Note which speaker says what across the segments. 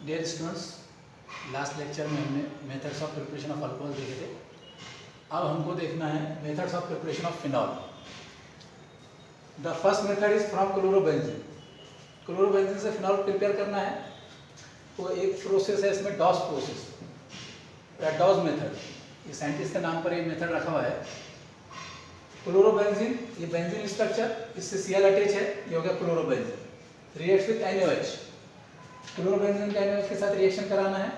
Speaker 1: Dear students, last lecture में हमने methods of preparation of alcohol देखे थे। अब हमको देखना है methods of preparation of phenol. The first method is from chlorobenzene. Chlorobenzene से फिनॉल प्रिपेयर करना है। तो एक प्रोसेस है इसमें, डॉस प्रोसेस या डॉस मेथड। ये साइंटिस्ट के नाम पर ये मेथड रखा हुआ है। क्लोरोबेंजीन, ये बेंजीन स्ट्रक्चर, इससे Cl अटैच है, ये हो गया chlorobenzene. Reacts with NaOH। Chlorobenzene का NaOH के साथ रिएक्शन कराना है,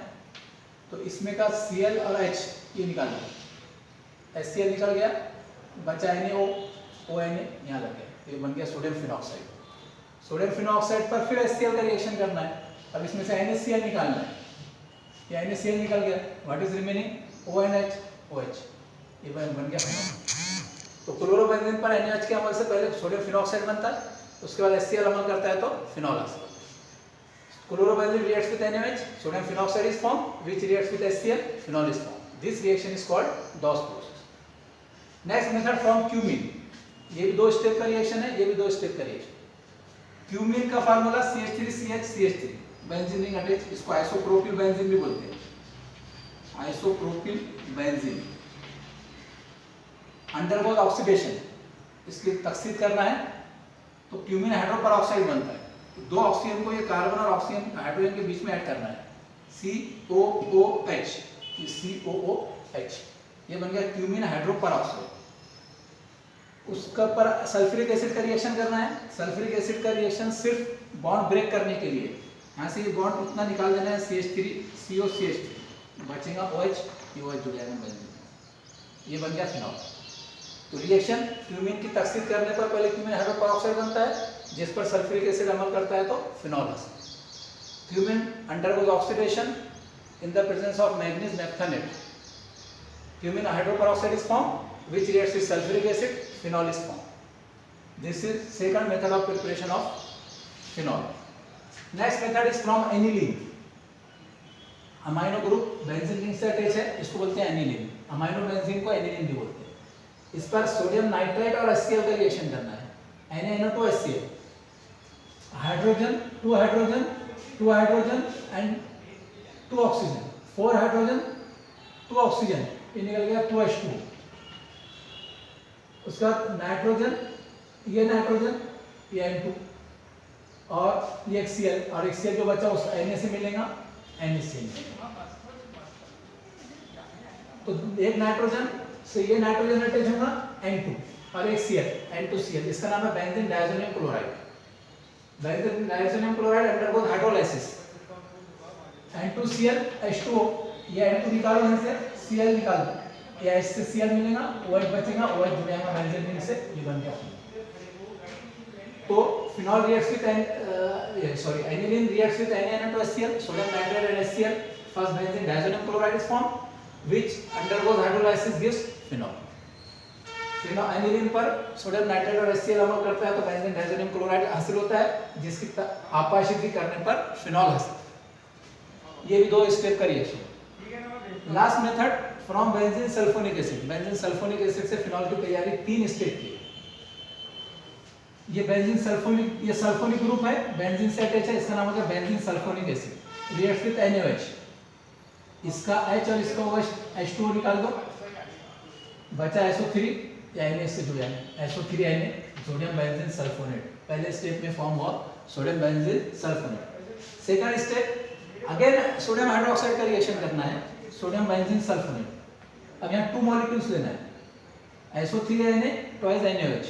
Speaker 1: तो इसमें का Cl और H ये निकालना है। HCl निकल गया, बचा NaO, ONa यहाँ लग गया, ये बन गया सोडियम फिनॉक्साइड। सोडियम फिनॉक्साइड पर फिर HCl का रिएक्शन करना है। अब इसमें से NaCl निकालना है, ये NaCl निकल गया, what is remaining? ONH, OH, ये बन गया फिनॉल। तो क्लोरोबेंजीन पर NaOH के अमल से पहले सोडियम फिनॉक्साइड बनता है, उसके बाद HCl अमल करता है तो फिनॉल आता है। Chlorobenzene reacts with NaOH, sodium phenoxide is formed, which reacts with HCl, phenol is formed. This reaction is called DOS process. Next method from cumene. ये भी दो स्टेप का रिएक्शन है, ये भी दो स्टेप का रिएक्शन। क्यूमीन का formula CH3CH3, benzene ring attach, इसको आइसोप्रोपिल बेंजीन भी बोलते हैं। आइसोप्रोपिल बेंजीन अंडरगोज ऑक्सीडेशन, इसकी तकसीद करना है तो क्यूमीन हाइड्रोपेरोक्साइड बनता है। दो ऑक्सीजन को ये कार्बन और ऑक्सीजन हाइड्रोजन के बीच में ऐड करना है, COOH, ये COOH, ये बन गया क्यूमीन हाइड्रोपेरोक्साइड। उसका पर सल्फ्यूरिक एसिड का रिएक्शन करना है। सल्फ्यूरिक एसिड का रिएक्शन सिर्फ बॉन्ड ब्रेक करने के लिए, यहाँ से ये बॉन्ड उतना निकाल देना है, CH3 COCH3, बचेगा OH, ये OH जुड़ जाएगा बेंजीन, ये बन गया फिनॉल। तो रिएक्शन क्यूमीन की तकसीद करने पर पहले क्यूमीन हाइड्रोपेरोक्साइड बनता है, जिस पर सल्फ्यूरिक एसिड अमल करता है तो फिनॉल आता है। Cumene undergoes oxidation in the presence of manganese naphthenate, cumene hydroperoxide is formed which reacts with sulphuric acid, phenol is formed. This is second method of preparation of phenol. Next method is from aniline. Amino group benzene ring से attach है, इसको बोलते हैं aniline. Amino benzene को aniline भी बोलते हैं। इस पर सोडियम नाइट्राइट और HCl का रिएक्शन करना है, NaNO2HCl, hydrogen, 2 hydrogen, 2 hydrogen and 2 oxygen, 4 hydrogen, 2 oxygen, ये निकल गया 2H2। उसका नाइट्रोजन, ये नाइट्रोजन, ये N2 और ये HCl, और HCl जो बचा उस Na से मिलेगा, NaCl। तो एक नाइट्रोजन से ये नाइट्रोजन अटैच होगा, N2, और एक Cl, N2Cl, इसका नाम है benzene diazonium chloride. Benzene diazonium chloride undergoes hydrolysis, N2Cl H2O, ये N2 निकालो यहाँ से, Cl निकाल दो, ये H से Cl मिलेगा, OH बचेगा, OH जुड़ जाएगा बेंजीन रिंग से, ये बन गया। तो phenol reacts with aniline reacts with NaNO2HCl, sodium nitrite and HCl, first benzene diazonium chloride is formed which undergoes hydrolysis gives phenol. Phenol aniline पर सोडियम नाइट्राइट और HCl अमल करता है तो बेंजीन डायज़ोनियम क्लोराइड हासिल होता है, जिसकी आपाशिकी करने पर फिनॉल हासिल। ये भी दो स्टेप का reaction. Last method from benzene sulphonic acid. Benzene sulphonic acid से फिनॉल की तैयारी 3 स्टेप की। ये बेंजीन सल्फोनिक, ये सल्फोनिक ग्रुप है, बेंजीन से अटैच है, इसका नाम होगा benzene sulphonic acid. Reacts with NaOH, इसका H और इसका OH, H2O निकाल दो, बचा SO3, या Na से जुड़ जाएगा, SO3 Na, sodium benzene sulphonate. पहले स्टेप में फॉर्म हुआ sodium benzene sulphonate. Second step again sodium hydroxide का रिएक्शन करना है, सोडियम बेंजीन सल्फोनेट। अब यहाँ 2 मॉलिक्यूल्स लेना है, SO3 Na ट्वाइस NaOH,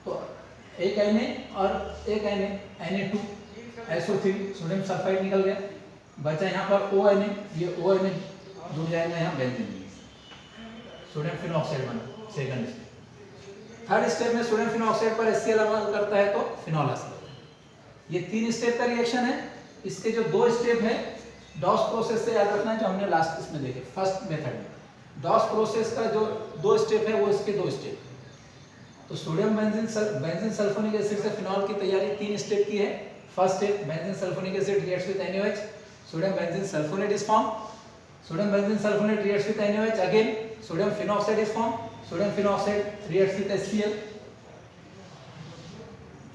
Speaker 1: तो एक Na और एक Na2, SO3, सोडियम सल्फाइड निकल गया, बचा यहाँ पर ONA, ये ONA जुड़ जाएगा यहाँ बेंजीन में, सोडियम फिनॉक्साइड बना। Second step. थर्ड स्टेप में सोडियम फिनॉक्साइड पर HCl अमल करता है तो फिनॉल हासिल होता है। ये 3 स्टेप का रिएक्शन है। इसके जो 2 स्टेप है, डॉस प्रोसेस से याद रखना है, जो हमने लास्ट इसमें देखे फर्स्ट मेथड में। डॉस प्रोसेस का जो 2 स्टेप है वो इसके 2 स्टेप। तो सोडियम बेंजीन सल्फोनिक एसिड से फिनॉल की तैयारी 3 स्टेप की है। First step, benzene sulphonic acid reacts with NaOH, sodium benzene sulfonate is formed, sodium benzene sulfonate reacts with NaOH, again sodium phenoxide is formed, sodium phenoxide reacts with HCl,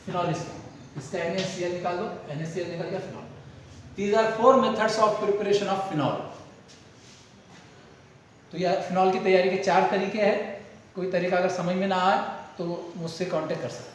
Speaker 1: phenol is formed। इसका NaCl निकाल दो, NaCl निकल गया phenol. These are 4 methods of preparation of phenol. तो यह phenol की तैयारी के 4 तरीके हैं। कोई तरीका अगर समझ में ना आए तो मुझसे कांटेक्ट कर सकते हैं।